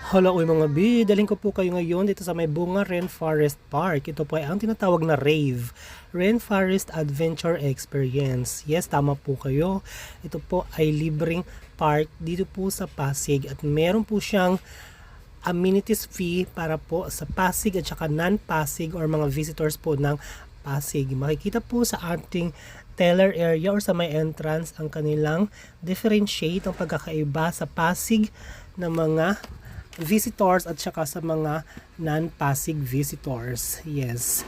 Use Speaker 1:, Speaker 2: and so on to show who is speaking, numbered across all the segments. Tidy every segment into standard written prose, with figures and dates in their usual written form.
Speaker 1: Hello mga B, daling ko po kayo ngayon dito sa may Bunga Rainforest Park. Ito po ay ang tinatawag na RAVE, Rainforest Adventure Experience. Yes, tama po kayo. Ito po ay libreng park dito po sa Pasig at meron po siyang amenities fee para po sa Pasig at saka non-Pasig or mga visitors po ng Pasig. Makikita po sa ating teller area or sa may entrance ang kanilang differentiate ang pagkakaiba sa Pasig na mga visitors at saka sa mga non-Pasig visitors. Yes.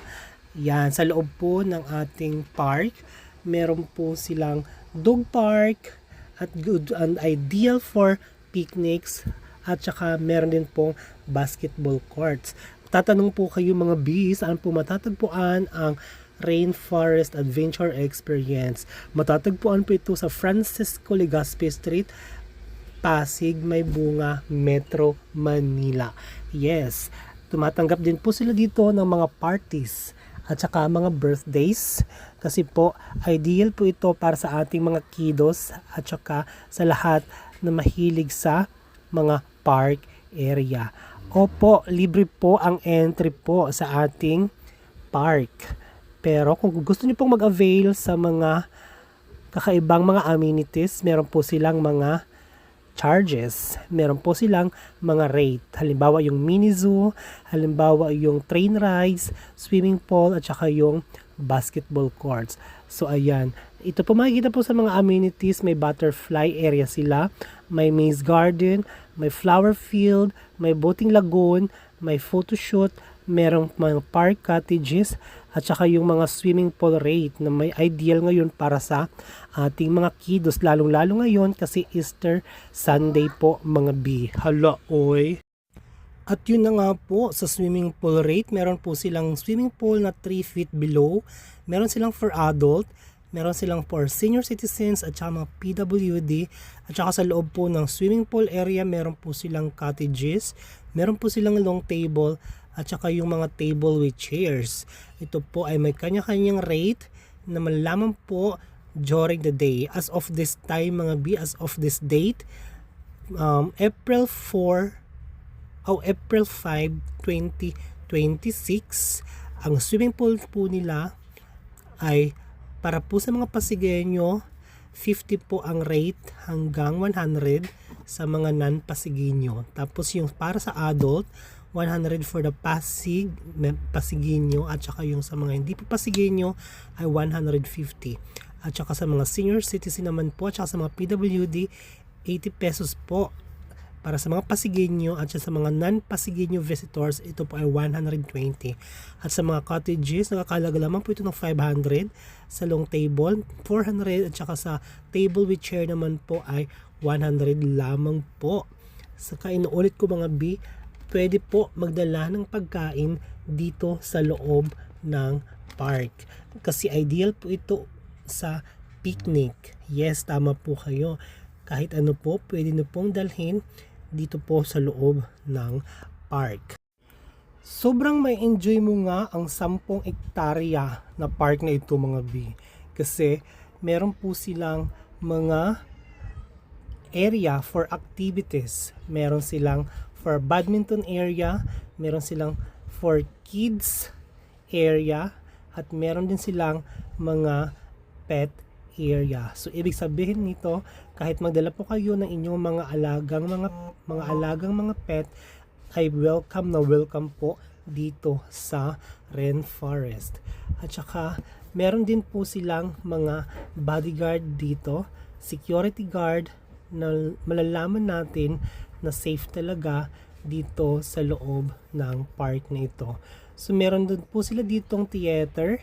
Speaker 1: Yan, sa loob po ng ating park, meron po silang dog park at good and ideal for picnics at saka meron din pong basketball courts. Tatanong po kayo mga bees, saan po matatagpuan ang Rainforest Adventure Experience? Matatagpuan po ito sa Francisco Legazpi Street, Pasig, May Bunga, Metro Manila. Yes, tumatanggap din po sila dito ng mga parties at saka mga birthdays kasi po ideal po ito para sa ating mga kiddos at saka sa lahat na mahilig sa mga park area. Opo, libre po ang entry po sa ating park. Pero kung gusto niyo pong mag-avail sa mga kakaibang mga amenities, meron po silang mga charges. Meron po silang mga rate. Halimbawa yung mini zoo, halimbawa yung train rides, swimming pool, at saka yung basketball courts. So ayan, ito po makikita po sa mga amenities, may butterfly area sila, may maze garden, may flower field, may boating lagoon, may photoshoot, merong mga park cottages, at saka yung mga swimming pool rate na may ideal ngayon para sa ating mga kiddos, lalong-lalo ngayon kasi Easter Sunday po mga B. Hala, oy! At yun na nga po, sa swimming pool rate, meron po silang swimming pool na 3 feet below, meron silang for adult, meron silang for senior citizens at saka mga PWD, at saka sa loob po ng swimming pool area, meron po silang cottages, meron po silang long table, at saka yung mga table with chairs. Ito po ay may kanya-kanyang rate na malalaman po during the day. As of this time mga B, as of this date, April 5, 2026, ang swimming pool po nila ay para po sa mga Pasigueño, 50 po ang rate hanggang 100 sa mga non-Pasigueño. Tapos yung para sa adult, 100 for the Pasigueño at saka yung sa mga hindi pa Pasigueño ay 150. At saka sa mga senior citizen naman po at saka sa mga PWD, 80 pesos po. Para sa mga Pasigueño at sa mga non-Pasigueño visitors, ito po ay 120. At sa mga cottages, nakakalaga lamang po ito ng 500. Sa long table, 400. At saka sa table with chair naman po ay 100 lamang po. Saka inuulit ko mga B, pwede po magdala ng pagkain dito sa loob ng park. Kasi ideal po ito sa picnic. Yes, tama po kayo. Kahit ano po, pwede nyo pong dalhin dito po sa loob ng park. Sobrang may enjoy mo nga ang 10 hektarya na park na ito mga B. Kasi meron po silang mga area for activities. Meron silang for badminton area, meron silang for kids area, at meron din silang mga pet area. So ibig sabihin nito, kahit magdala po kayo ng inyong mga alagang mga pet, ay welcome po dito sa Rainforest. At saka meron din po silang mga bodyguard dito, security guard, na malalaman natin na safe talaga dito sa loob ng park na ito. So meron din po sila ditong theater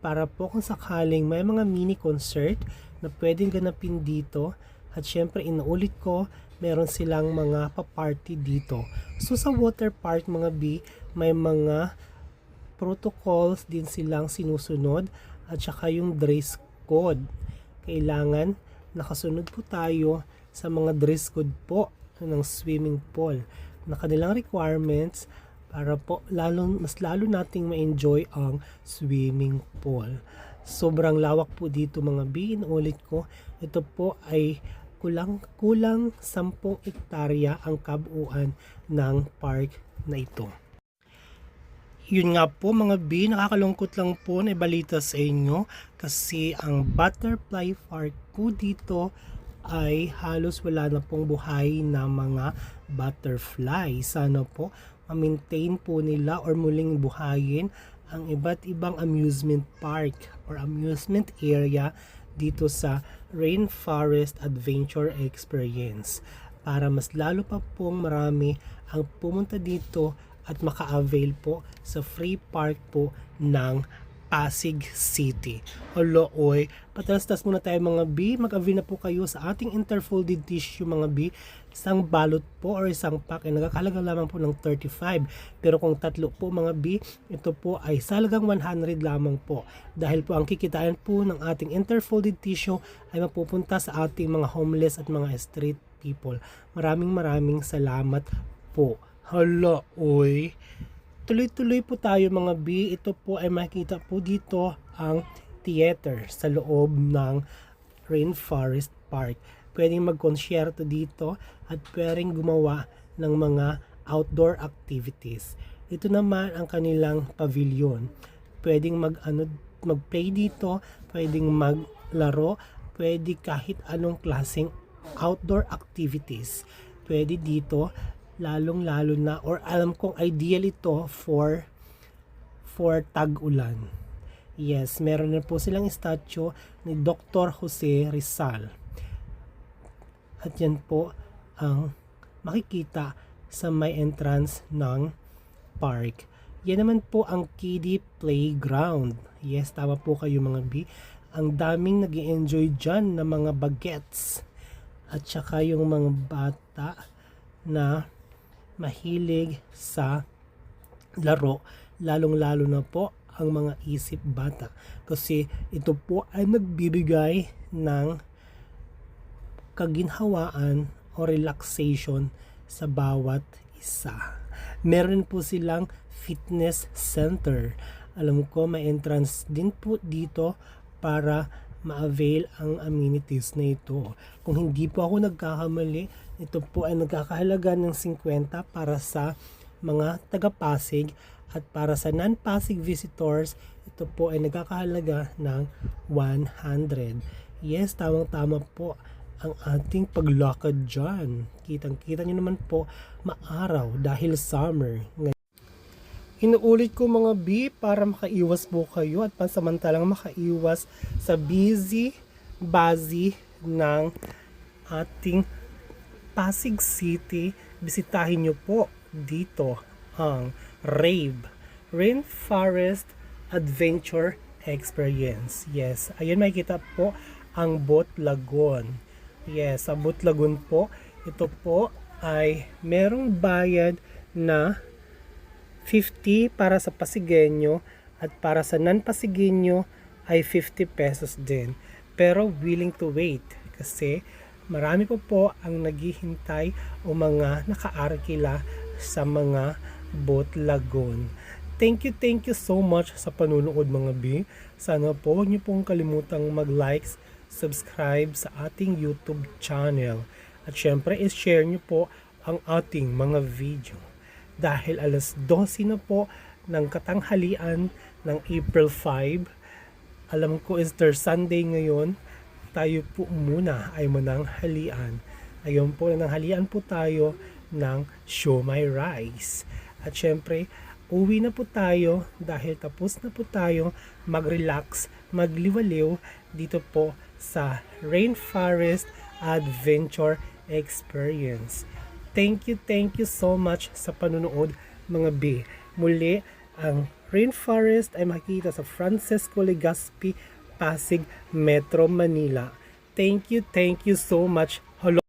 Speaker 1: para po kung sakaling may mga mini concert na pwedeng ganapin dito. At syempre inuulit ko, meron silang mga pa-party dito. So sa water park mga B, may mga protocols din silang sinusunod at saka yung dress code. Kailangan nakasunod po tayo sa mga dress code po ng swimming pool na kanilang requirements para po mas lalo nating ma-enjoy ang swimming pool. Sobrang lawak po dito mga B. Inulit ko, ito po ay kulang 10 hektarya ang kabuuan ng park na ito. Yun nga po mga B, nakakalungkot lang po na ibalita sa inyo kasi ang butterfly park po dito ay halos wala na pong buhay na mga butterfly. Sana po ma-maintain po nila or muling buhayin ang iba't ibang amusement park or amusement area dito sa Rainforest Adventure Experience para mas lalo pa pong marami ang pumunta dito at maka-avail po sa free park po ng Pasig City. Olo, oy, patalastas muna tayo mga B. Mag-avail na po kayo sa ating interfolded tissue mga B. Isang balot po or isang pack ay nagkakalaga lamang po ng 35. Pero kung tatlo po mga B, ito po ay salagang 100 lamang po. Dahil po ang kikitain po ng ating interfolded tissue ay mapupunta sa ating mga homeless at mga street people. Maraming salamat po. Hala, oy. Tuloy-tuloy po tayo mga B. Ito po ay makikita po dito ang theater sa loob ng Rainforest Park. Pwedeng mag-concerto dito at pwedeng gumawa ng mga outdoor activities. Ito naman ang kanilang pavilion. Pwedeng mag-play dito, pwedeng maglaro, pwede kahit anong klaseng outdoor activities. Pwede dito lalong-lalo na or alam kong ideal ito for tag-ulan. Yes, meron na po silang statue ni Dr. Jose Rizal. At yan po ang makikita sa may entrance ng park. Yan naman po ang kiddie playground. Yes, tama po kayo mga B. Ang daming nag-i-enjoy dyan na mga bagets. At saka yung mga bata na mahilig sa laro, lalong-lalo na po ang mga isip bata. Kasi ito po ay nagbibigay ng kaginhawaan o relaxation sa bawat isa. Meron po silang fitness center. Alam ko may entrance din po dito para ma-avail ang amenities na ito. Kung hindi po ako nagkakamali, ito po ay nagkakahalaga ng 50 para sa mga taga-Pasig at para sa non-Pasig visitors, ito po ay nagkakahalaga ng 100. Yes, tamang-tama po ang ating paglakad dyan. Kitang-kita nyo naman po, maaraw dahil summer. Inuulit ko mga B para makaiwas po kayo at pansamantalang makaiwas sa busy ng ating Pasig City. Bisitahin nyo po dito ang Rainforest Adventure Experience. Yes, ayun makikita po ang Boat Lagoon. Yes, sa Boat Lagoon po, ito po ay merong bayad na 50 para sa Pasigueño at para sa non-Pasigueño ay 50 pesos din. Pero willing to wait kasi marami po ang naghihintay o mga nakaarkila sa mga Boat Lagoon. Thank you so much sa panunood mga B. Sana po huwag niyo pong kalimutang mag-likes, subscribe sa ating YouTube channel. At syempre is-share niyo po ang ating mga video. Dahil alas 12 na po ng katanghalian ng April 5, alam ko Easter Sunday ngayon, tayo po muna ay mananghalian. Ngayon po nananghalian po tayo ng siomai rice. At syempre, uwi na po tayo dahil tapos na po tayo mag-relax, magliwaliw dito po sa Rainforest Adventure Experience. Thank you so much sa panunood mga B. Muli, ang Rainforest ay makikita sa Francisco Legazpi, Pasig, Metro Manila. Thank you so much. Hello.